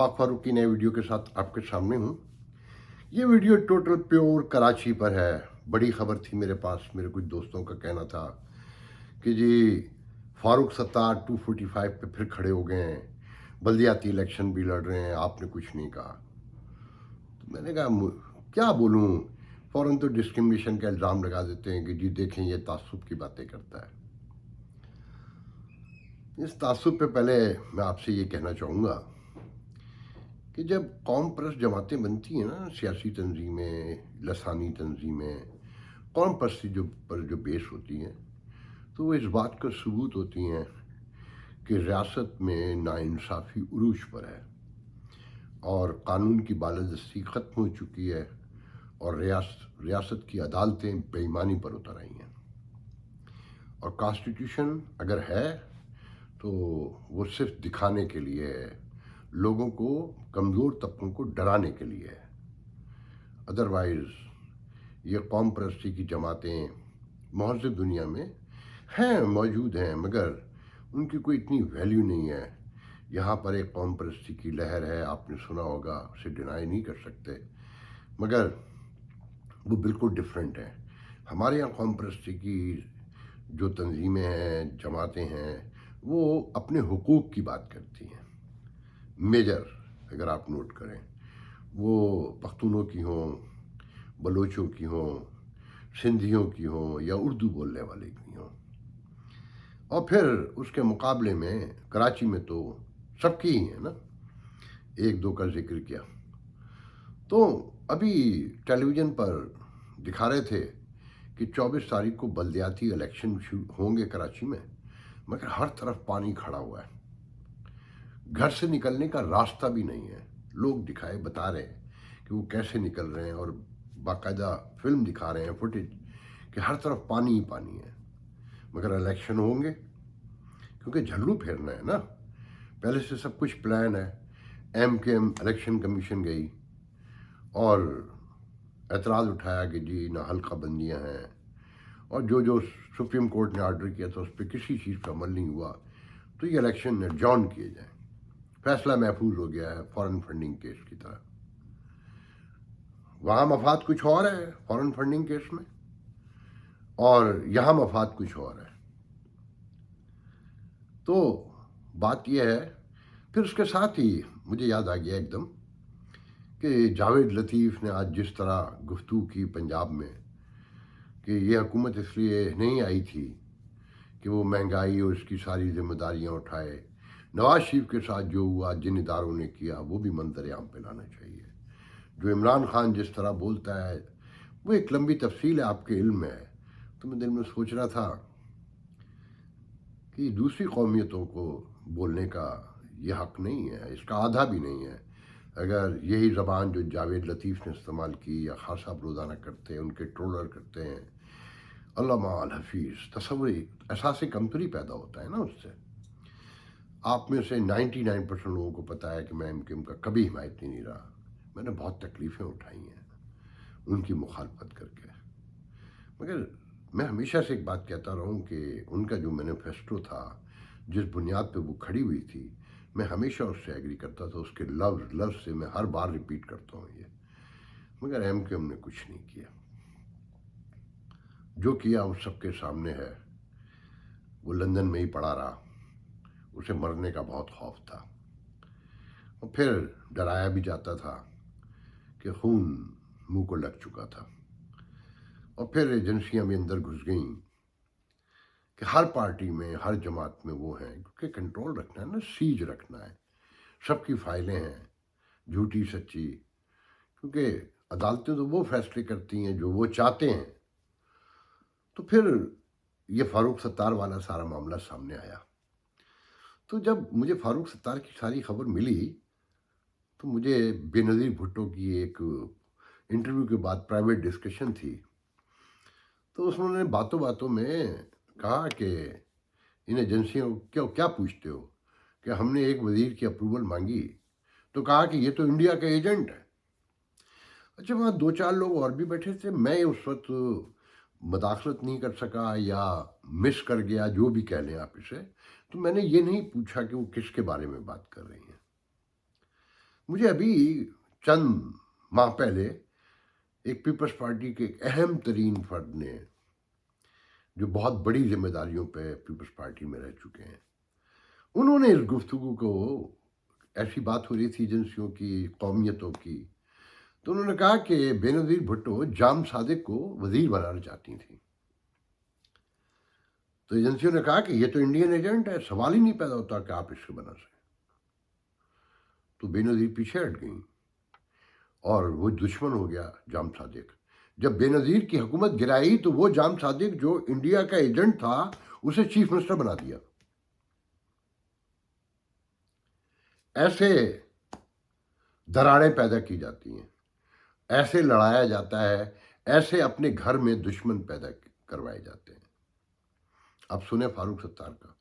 आफाक फारूकी नए वीडियो के साथ आपके सामने हूँ। ये वीडियो टोटल प्योर कराची पर है। बड़ी खबर थी मेरे पास, मेरे कुछ दोस्तों का कहना था कि जी फारूक सत्तार 245 पे फिर खड़े हो गए हैं, बल्दियाती इलेक्शन भी लड़ रहे हैं, आपने कुछ नहीं कहा। तो मैंने कहा क्या बोलूँ, फ़ौरन तो डिस्क्रिमिनेशन का इल्ज़ाम लगा देते हैं कि जी देखें ये तासुब की बातें करता है। इस तासुब पे पहले मैं आपसे ये कहना चाहूँगा कि जब कौम परस्त जमातें बनती हैं ना, सियासी तंजीमें, लसानी तंजीमें, कौम परस्ती जो बेस होती हैं, तो वो इस बात का सबूत होती हैं कि रियासत में नाइंसाफ़ी उरूज पर है और कानून की बालादस्ती ख़त्म हो चुकी है और रियासत की अदालतें बेईमानी पर उतर आई हैं। और कॉन्स्टिट्यूशन अगर है तो वो सिर्फ दिखाने के लिए है, लोगों को, कमज़ोर तबकों को डराने के लिए है। अदरवाइज़ ये कौम परस्ती की जमातें महज़ दुनिया में हैं, मौजूद हैं, मगर उनकी कोई इतनी वैल्यू नहीं है। यहाँ पर एक कौम परस्ती की लहर है, आपने सुना होगा, उसे डिनाई नहीं कर सकते, मगर वो बिल्कुल डिफरेंट है। हमारे यहाँ कौम परस्ती की जो तंजीमें हैं, जमातें हैं, वो अपने हुकूक की बात करती हैं। मेजर अगर आप नोट करें, वो पख्तूनों की हों, बलोचों की हों, सिंधियों की हों या उर्दू बोलने वाले की हों। और फिर उसके मुकाबले में कराची में तो सबकी ही है ना, एक दो का जिक्र किया। तो अभी टेलीविज़न पर दिखा रहे थे कि 24 तारीख को बल्दियाती इलेक्शन होंगे कराची में, मगर हर तरफ पानी खड़ा हुआ है, घर से निकलने का रास्ता भी नहीं है। लोग बता रहे हैं कि वो कैसे निकल रहे हैं और बाकायदा फिल्म दिखा रहे हैं, फुटेज, कि हर तरफ पानी ही पानी है। मगर इलेक्शन होंगे, क्योंकि झल्लू फेरना है ना, पहले से सब कुछ प्लान है। एम इलेक्शन कमीशन गई और एतराज़ उठाया कि जी ना हल्का बंदियाँ हैं, और जो सुप्रीम कोर्ट ने ऑर्डर किया था उस पर किसी चीज़ का अमल नहीं हुआ, तो ये इलेक्शन एडजॉर्न किए जाए। फैसला महफूज हो गया है फॉरेन फंडिंग केस की तरह। वहाँ मफाद कुछ और है फॉरेन फंडिंग केस में, और यहाँ मफाद कुछ और है। तो बात यह है, फिर उसके साथ ही मुझे याद आ गया एकदम कि जावेद लतीफ़ ने आज जिस तरह गुफ्तगू की पंजाब में कि ये हुकूमत इसलिए नहीं आई थी कि वो महंगाई और इसकी सारी जिम्मेदारियां उठाए। नवाज शरीफ के साथ जो हुआ, जिन इदारों ने किया, वो भी मंजर-ए-आम पे लाना चाहिए। जो इमरान खान जिस तरह बोलता है, वो एक लंबी तफसील है, आपके इल्म में है। तो मैं दिल में सोच रहा था कि दूसरी कौमियतों को बोलने का ये हक नहीं है, इसका आधा भी नहीं है। अगर यही ज़बान जो जावेद लतीफ़ ने इस्तेमाल की या खान साहब रोज़ाना करते हैं, उनके ट्रोलर करते हैं, अल्लामा अल हफीज़, तसव्वुर एहसास कमतरी पैदा होता है ना उससे। आप में से 99% लोगों को पता है कि मैं एम का कभी हिमायती नहीं रहा। मैंने बहुत तकलीफ़ें उठाई हैं उनकी मुखालफत करके, मगर मैं हमेशा से एक बात कहता रहा हूँ कि उनका जो मैनिफेस्टो था, जिस बुनियाद पे वो खड़ी हुई थी, मैं हमेशा उससे एग्री करता था। उसके लफ्ज़ से मैं हर बार रिपीट करता हूँ ये, मगर एम ने कुछ नहीं किया। जो किया वो सबके सामने है। वो लंदन में ही पड़ा रहा, उसे मरने का बहुत खौफ था, और फिर डराया भी जाता था कि खून मुंह को लग चुका था। और फिर एजेंसियां भी अंदर घुस गईं कि हर पार्टी में, हर जमात में वो हैं, क्योंकि कंट्रोल रखना है ना, सीज रखना है। सबकी फाइलें हैं, झूठी सच्ची, क्योंकि अदालतें तो वो फैसले करती हैं जो वो चाहते हैं। तो फिर ये फारूक सत्तार वाला सारा मामला सामने आया। तो जब मुझे फारूक सत्तार की सारी खबर मिली, तो मुझे बेनज़ीर भुट्टो की एक इंटरव्यू के बाद प्राइवेट डिस्कशन थी, तो उसमें उन्होंने बातों बातों में कहा कि इन एजेंसियों को क्या पूछते हो, कि हमने एक वज़ीर की अप्रूवल मांगी तो कहा कि ये तो इंडिया का एजेंट है। अच्छा, वहाँ 2-4 लोग और भी बैठे थे। मैं उस वक्त मदाखलत नहीं कर सका या मिस कर गया, जो भी कह लें आप इसे। तो मैंने ये नहीं पूछा कि वो किसके बारे में बात कर रही हैं। मुझे अभी चंद माह पहले एक पीपल्स पार्टी के एक अहम तरीन फर्द ने, जो बहुत बड़ी जिम्मेदारियों पे पीपल्स पार्टी में रह चुके हैं, उन्होंने इस गुफ्तगू को, ऐसी बात हो रही थी एजेंसियों की, कौमियतों की, तो उन्होंने कहा कि बेनज़ीर भुट्टो जाम सादिक को वजीर बनाना चाहती थी। तो एजेंसियों ने कहा कि ये तो इंडियन एजेंट है, सवाल ही नहीं पैदा होता कि आप इससे बना सकें। तो बेनज़ीर पीछे हट गई और वो दुश्मन हो गया जाम सादिक। जब बेनज़ीर की हुकूमत गिराई तो वो जाम सादिक जो इंडिया का एजेंट था उसे चीफ मिनिस्टर बना दिया। ऐसे दरारें पैदा की जाती हैं, ऐसे लड़ाया जाता है, ऐसे अपने घर में दुश्मन पैदा करवाए जाते हैं। अब सुने फारूक सत्तार का।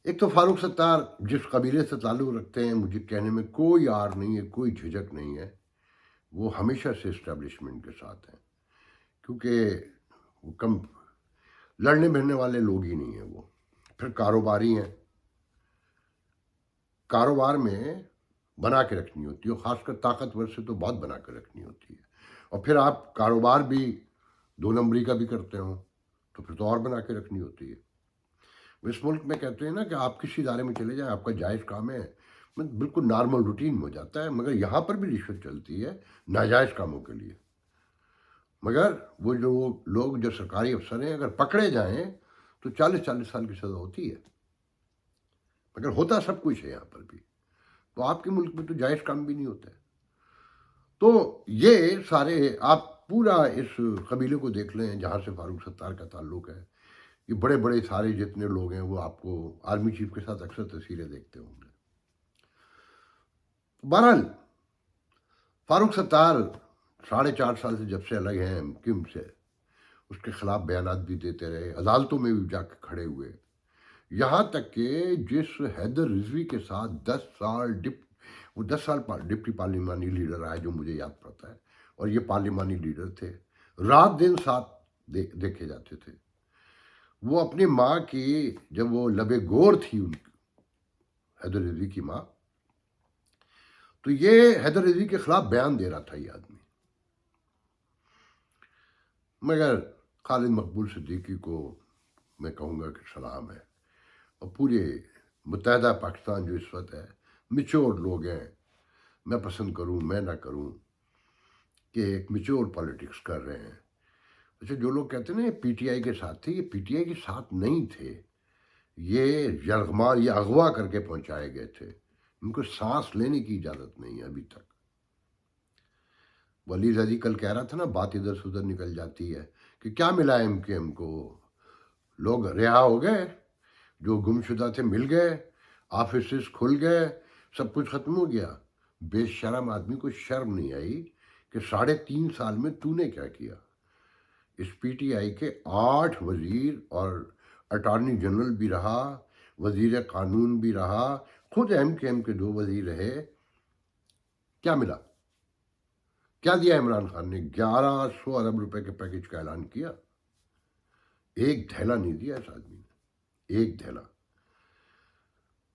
एक तो फारूक सत्तार जिस कबीले से ताल्लुक़ रखते हैं, मुझे कहने में कोई आर नहीं है, कोई झिझक नहीं है, वो हमेशा से इस्टेब्लिशमेंट के साथ हैं, क्योंकि वो कम लड़ने भिड़ने वाले लोग ही नहीं हैं। वो फिर कारोबारी हैं, कारोबार में बना के रखनी होती है, और ख़ासकर ताकतवर से तो बहुत बना के रखनी होती है। और फिर आप कारोबार भी 2 नंबरी का भी करते हो तो फिर तो और बना के रखनी होती है। इस मुल्क में कहते हैं ना कि आप किसी इदारे में चले जाएं, आपका जायज़ काम है, बिल्कुल नॉर्मल रूटीन में हो जाता है, मगर यहाँ पर भी रिश्वत चलती है नाजायज़ कामों के लिए। मगर वो जो लोग जो सरकारी अफसर हैं, अगर पकड़े जाएं तो 40-40 साल की सज़ा होती है, मगर होता सब कुछ है यहाँ पर भी। तो आपके मुल्क में तो जायज़ काम भी नहीं होता है। तो ये सारे, आप पूरा इस कबीले को देख लें जहाँ से फारूक सत्तार का ताल्लुक़ है, ये बड़े बड़े सारे जितने लोग हैं वो आपको आर्मी चीफ के साथ अक्सर तस्वीरें देखते होंगे। बहरहाल फारूक सत्तार 4.5 साल से जब से अलग हैं किम से, उसके खिलाफ बयानात भी देते रहे, अदालतों में भी जाकर खड़े हुए, यहाँ तक कि जिस हैदर रिजवी के साथ 10 साल डिप्टी पार्लिमानी लीडर रहा है, जो मुझे याद पड़ता है, और ये पार्लिमानी लीडर थे, रात दिन साथ देखे जाते थे। वो अपनी माँ की, जब वो लबे गोर थी उनकी, हैदर रिजवी की माँ, तो ये हैदर रिजवी के खिलाफ बयान दे रहा था ये आदमी। मगर खालिद मकबूल सिद्दीकी को मैं कहूँगा कि सलाम है, और पूरे मुत्तहदा पाकिस्तान जो इस वक्त है, मिच्योर लोग हैं, मैं पसंद करूँ मैं ना करूँ, कि एक मिच्योर पॉलिटिक्स कर रहे हैं। अच्छा, जो लोग कहते हैं ना पीटीआई के साथ थे, ये पीटीआई के साथ नहीं थे, ये यरगमाल या अगवा करके पहुंचाए गए थे, इनको सांस लेने की इजाज़त नहीं है अभी तक। वलीद अली कल कह रहा था ना, बात इधर से उधर निकल जाती है कि क्या मिला एमकेएम को, लोग रिहा हो गए, जो गुमशुदा थे मिल गए, ऑफिस खुल गए, सब कुछ ख़त्म हो गया। बेशरम आदमी को शर्म नहीं आई कि 3.5 साल में तूने क्या किया। इस पीटीआई के 8 वज़ीर और अटॉर्नी जनरल भी रहा, वज़ीर कानून भी रहा, खुद एमकेएम के 2 वज़ीर रहे, क्या मिला? क्या दिया इमरान खान ने? 1100 अरब रुपए के पैकेज का ऐलान किया, एक धैला नहीं दिया इस आदमी ने, एक धैला।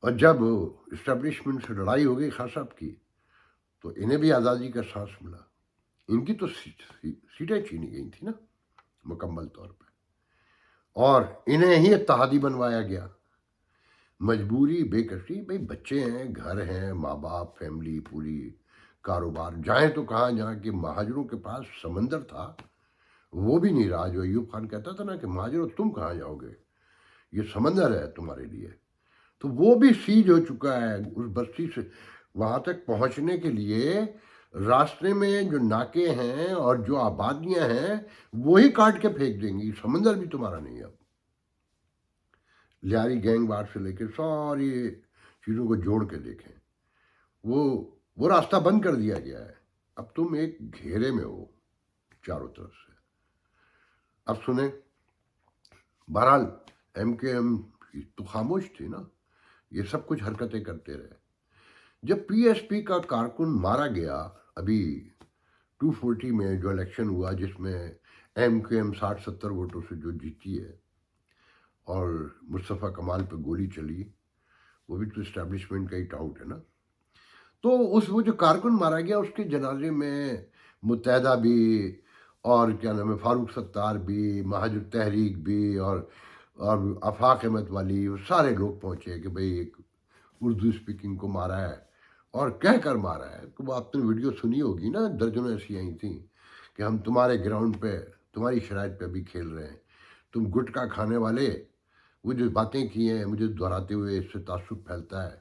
और जब इस्टेब्लिशमेंट से लड़ाई हो गई खान साहब की, तो इन्हें भी आज़ादी का सांस मिला। इनकी तो सीटें छीनी गई थी ना मुकम्मल तौर पे, और इन्हें ही इत्तेहादी बनवाया गया। मजबूरी, बेकसी, भाई बच्चे हैं, घर हैं, माँ बाप, फैमिली पूरी, कारोबार, जाएं तो कहाँ, जहाँ कि महाजरों के पास समंदर था वो भी नहीं रहा। जो अयूब खान कहता था ना कि महाजरों तुम कहाँ जाओगे, ये समंदर है तुम्हारे लिए, तो वो भी सीज हो चुका है। उस बस्ती से वहाँ तक पहुँचने के लिए रास्ते में जो नाके हैं और जो आबादियाँ हैं वो ही काट के फेंक देंगी, समंदर भी तुम्हारा नहीं है। अब लियारी गैंग वार से लेकर सारी चीज़ों को जोड़ के देखें, वो रास्ता बंद कर दिया गया है। अब तुम एक घेरे में हो चारों तरफ से। अब सुने, बहरहाल एमकेएम तो खामोश थी ना, ये सब कुछ हरकतें करते रहे। जब पीएसपी का कारकुन मारा गया अभी 240 में जो इलेक्शन हुआ, जिसमें एमकेएम 60-70 वोटों से जो जीती है, और मुस्तफ़ा कमाल पे गोली चली, वो भी तो इस्टेब्लिशमेंट का ही टाउट है ना। تو اس وہ جو کارکن مارا گیا اس کے جنازے میں متحدہ بھی اور کیا نام ہے فاروق ستار بھی، مہاجر تحریک بھی اور آفاق احمد والی، وہ سارے لوگ پہنچے کہ بھئی ایک اردو اسپیکنگ کو مارا ہے اور کہہ کر مارا ہے. تو وہ آپ نے ویڈیو سنی ہوگی نا، درجنوں ایسی آئی تھیں کہ ہم تمہارے گراؤنڈ پہ تمہاری شرائط پہ بھی کھیل رہے ہیں، تم گٹکا کھانے والے. وہ جو باتیں کی ہیں مجھے دہراتے ہوئے اس سے تعصب پھیلتا ہے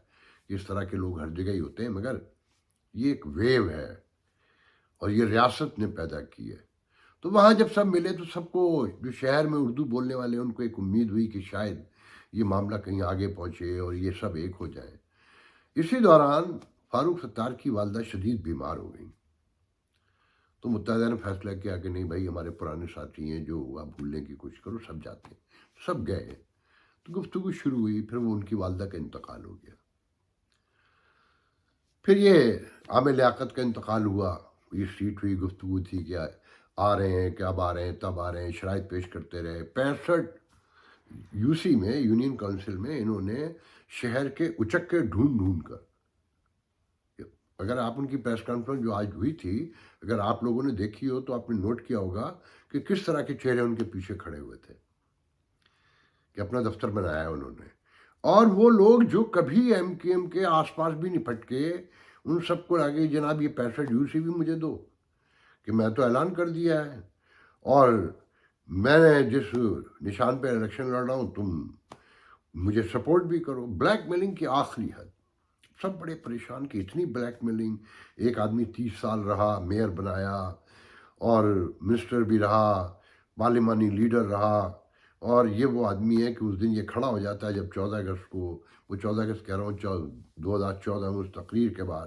کہ اس طرح کے لوگ ہر جگہ ہی ہوتے ہیں، مگر یہ ایک ویو ہے اور یہ ریاست نے پیدا کی ہے. تو وہاں جب سب ملے تو سب کو، جو شہر میں اردو بولنے والے ان کو ایک امید ہوئی کہ شاید یہ معاملہ کہیں آگے پہنچے اور یہ سب ایک ہو جائیں. اسی دوران فاروق ستار کی والدہ شدید بیمار ہو گئیں. تو متحدہ نے فیصلہ کیا کہ نہیں بھائی، ہمارے پرانے ساتھی ہیں جو آپ بھولنے کی کوشش کرو، سب جاتے ہیں. سب گئے تو گفتگو شروع ہوئی. پھر وہ ان کی والدہ کا انتقال ہو گیا. پھر یہ عامر لیاقت کا انتقال ہوا. یہ سیٹ ہوئی، گفتگو تھی کہ آ رہے ہیں، کہ اب آ رہے ہیں، تب آ رہے ہیں، شرائط پیش کرتے رہے. 65 یو سی میں، یونین کونسل میں، انہوں نے شہر کے اچکے ڈھونڈ ڈھونڈ کر، اگر آپ ان کی پریس کانفرنس جو آج ہوئی تھی اگر آپ لوگوں نے دیکھی ہو تو آپ نے نوٹ کیا ہوگا کہ کس طرح کے چہرے ان کے پیچھے کھڑے ہوئے تھے کہ اپنا دفتر بنایا انہوں نے. اور وہ لوگ جو کبھی ایم کیو ایم کے آس پاس بھی نہیں پھٹکے، ان سب کو آگے جناب یہ 65 یو سی بھی مجھے دو کہ میں تو اعلان کر دیا ہے اور میں نے جس نشان پہ الیکشن لڑ رہا ہوں تم مجھے سپورٹ بھی کرو. بلیک میلنگ کی آخری حد. سب بڑے پریشان کہ اتنی بلیک میلنگ. ایک آدمی 30 سال رہا، میئر بنایا اور منسٹر بھی رہا، پارلیمانی لیڈر رہا، اور یہ وہ آدمی ہے کہ اس دن یہ کھڑا ہو جاتا ہے جب 14 اگست کو، وہ 14 اگست کہہ رہا ہوں 2014 میں اس تقریر کے بعد،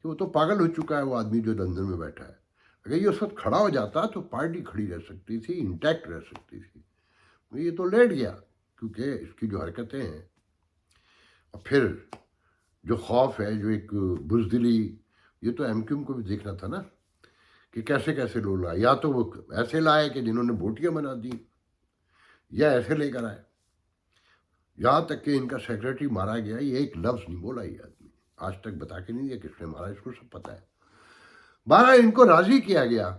کہ وہ تو پاگل ہو چکا ہے وہ آدمی جو لندن میں بیٹھا ہے. اگر یہ اس وقت کھڑا ہو جاتا تو پارٹی کھڑی رہ سکتی تھی، انٹیکٹ رہ سکتی تھی. یہ تو لیٹ گیا کیونکہ اس کی جو حرکتیں ہیں. اور پھر جو خوف ہے، جو ایک بزدلی، یہ تو ایم کیو ایم کو بھی دیکھنا تھا نا کہ کیسے کیسے لوگ لائے. یا تو وہ ایسے لائے کہ جنہوں نے بوٹیاں بنا دی، یا ایسے لے کر آئے. یہاں تک کہ ان کا سیکریٹری مارا گیا، یہ ایک لفظ نہیں بولا یہ آدمی، آج تک بتا کے نہیں دیا کس نے مارا، اس کو سب پتہ ہے. بہرحال ان کو راضی کیا گیا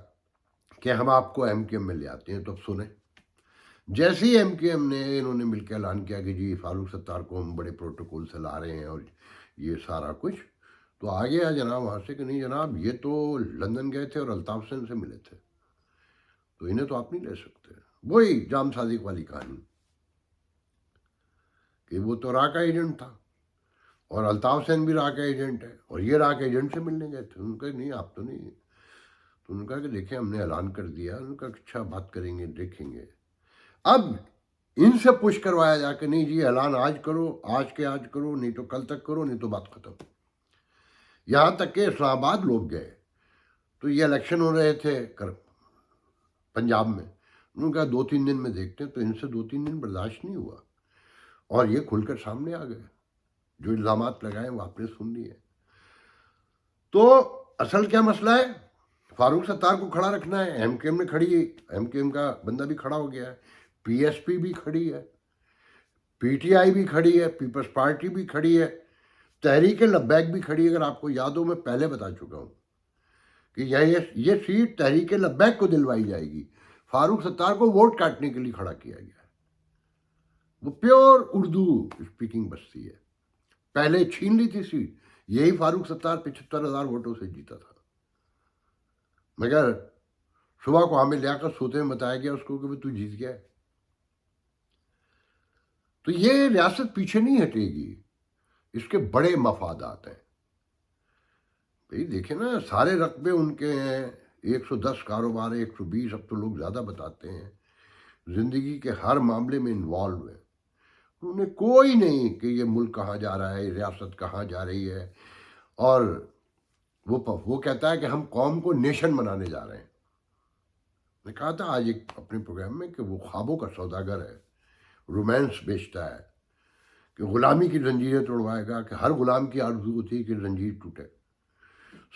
کہ ہم آپ کو ایم کیو ایم میں لے آتے ہیں. تو اب سنیں، جیسے ہی ایم کیو ایم نے، انہوں نے مل کے اعلان کیا کہ جی فاروق ستار کو ہم بڑے پروٹوکول سے لا رہے ہیں اور یہ سارا کچھ، تو آ گیا جناب وہاں سے کہ نہیں جناب یہ تو لندن گئے تھے اور الطاف حسین سے ملے تھے، تو انہیں تو آپ نہیں لے سکتے. وہی جام صادق والی کہانی کہ وہ تو را کا ایجنٹ تھا اور الطاف حسین بھی را کا ایجنٹ ہے، اور یہ را کے ایجنٹ سے ملنے گئے تھے. ان کا نہیں، آپ تو نہیں. تو انہوں نے کہا کہ دیکھیں ہم نے اعلان کر دیا. انہوں نے کہا اچھا بات کریں گے، دیکھیں گے. اب ان سے پوچھ کروایا جا کہ نہیں جی اعلان آج کرو، آج کے آج کرو، نہیں تو کل تک کرو، نہیں تو بات ختم. یہاں تک کہ اسلام آباد لوگ گئے تو یہ الیکشن ہو رہے تھے پنجاب میں. انہوں نے کہا 2-3 دن میں دیکھتے ہیں. تو ان سے 2-3 دن برداشت نہیں ہوا اور یہ کھل کر سامنے آ گئے. جو الزامات لگائے وہ آپ نے سن لیے. تو اصل کیا مسئلہ ہے؟ فاروق ستار کو کھڑا رکھنا ہے. ایم کیو ایم نے کھڑی ہے، ایم کیو ایم کا بندہ بھی کھڑا ہو گیا ہے، پی ایس پی بھی کھڑی ہے، پی ٹی آئی بھی کھڑی ہے، پیپلز پارٹی بھی کھڑی ہے، تحریک لبیک بھی کھڑی ہے. اگر آپ کو یاد ہو میں پہلے بتا چکا ہوں کہ یہ سیٹ تحریک لبیک کو دلوائی جائے گی. فاروق ستار کو ووٹ کاٹنے کے لیے کھڑا کیا گیا ہے. وہ پیور اردو اسپیکنگ بستی ہے. پہلے چھین لی تھی سیٹ، یہی فاروق ستار 75,000 ووٹوں سے جیتا تھا. مگر صبح کو عامر لیاقت سوتے میں بتایا گیا اس کو کہ تو جیت گیا ہے. تو یہ ریاست پیچھے نہیں ہٹے گی، اس کے بڑے مفادات ہیں. بھئی دیکھیں نا، سارے رقبے ان کے ہیں، 110 کاروبار، 120، اب تو لوگ زیادہ بتاتے ہیں، زندگی کے ہر معاملے میں انوالو ہے. انہیں کوئی نہیں کہ یہ ملک کہاں جا رہا ہے، ریاست کہاں جا رہی ہے. اور وہ کہتا ہے کہ ہم قوم کو نیشن بنانے جا رہے ہیں. میں کہا تھا آج ایک اپنے پروگرام میں کہ وہ خوابوں کا سوداگر ہے، رومانس بیچتا ہے، کہ غلامی کی زنجیریں توڑوائے گا، کہ ہر غلام کی آرزو تھی کہ زنجیر ٹوٹے.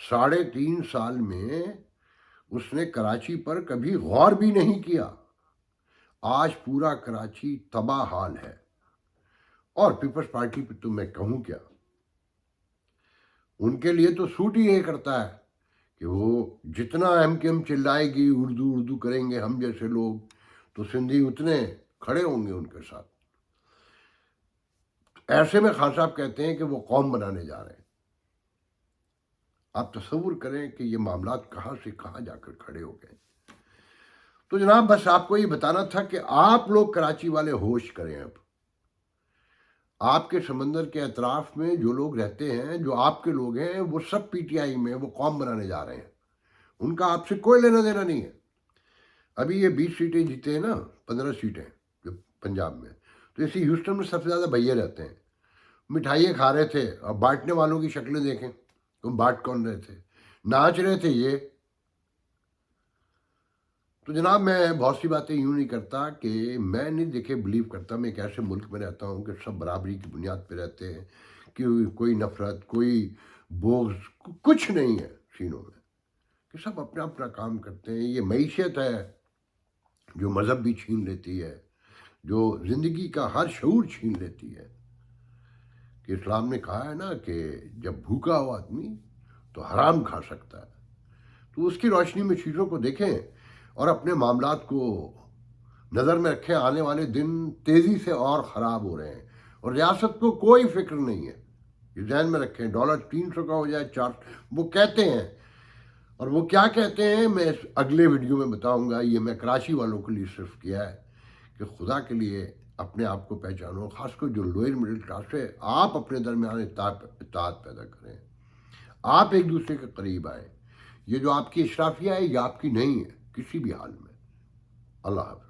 3.5 سال میں اس نے کراچی پر کبھی غور بھی نہیں کیا. آج پورا کراچی تباہ حال ہے. اور پیپلز پارٹی پہ تو میں کہوں کیا، ان کے لیے تو سوٹ ہی یہ کرتا ہے کہ وہ جتنا ایم کے ایم چلائے گی اردو اردو کریں گے ہم جیسے لوگ، تو سندھی اتنے کھڑے ہوں گے ان کے ساتھ۔ ایسے میں خان صاحب کہتے ہیں کہ وہ قوم بنانے جا رہے ہیں۔ آپ تصور کریں کہ یہ معاملات کہاں سے کہاں جا کر کھڑے ہو گئے۔ تو جناب بس آپ کو یہ بتانا تھا کہ آپ لوگ کراچی والے ہوش کریں۔ اب آپ کے سمندر کے اطراف میں جو لوگ رہتے ہیں، جو آپ کے لوگ ہیں، وہ سب پی ٹی آئی میں وہ قوم بنانے جا رہے ہیں۔ ان کا آپ سے کوئی لینا دینا نہیں ہے۔ ابھی یہ 20 سیٹیں جیتے ہیں نا، 15 سیٹیں جو پنجاب میں، تو اسی ہیوسٹن میں سب سے زیادہ بھیا رہتے ہیں۔ مٹھائیاں کھا رہے تھے، اور بانٹنے والوں کی شکلیں دیکھیں، تم بانٹ کون رہے تھے، ناچ رہے تھے یہ۔ تو جناب میں بہت سی باتیں یوں نہیں کرتا کہ میں نہیں دیکھے بلیو کرتا، میں ایک ایسے ملک میں رہتا ہوں کہ سب برابری کی بنیاد پہ رہتے ہیں، کہ کوئی نفرت، کوئی بغض کچھ نہیں ہے سینوں میں، کہ سب اپنا اپنا کام کرتے ہیں۔ یہ معیشت ہے جو مذہب بھی چھین لیتی ہے، جو زندگی کا ہر شعور چھین لیتی ہے، کہ اسلام نے کہا ہے نا کہ جب بھوکا ہو آدمی تو حرام کھا سکتا ہے۔ تو اس کی روشنی میں چیزوں کو دیکھیں اور اپنے معاملات کو نظر میں رکھیں۔ آنے والے دن تیزی سے اور خراب ہو رہے ہیں، اور ریاست کو کوئی فکر نہیں ہے۔ یہ ذہن میں رکھیں، ڈالر 300 کا ہو جائے 4، وہ کہتے ہیں، اور وہ کیا کہتے ہیں میں اس اگلے ویڈیو میں بتاؤں گا۔ یہ میں کراچی والوں کے لیے صرف کیا ہے کہ خدا کے لیے اپنے آپ کو پہچانو، خاص کر جو لوئر مڈل کلاس ہے، آپ اپنے درمیان اتحاد پیدا کریں، آپ ایک دوسرے کے قریب آئیں۔ یہ جو آپ کی اشرافیہ ہے یہ آپ کی نہیں ہے کسی بھی حال میں۔ اللہ حافظ۔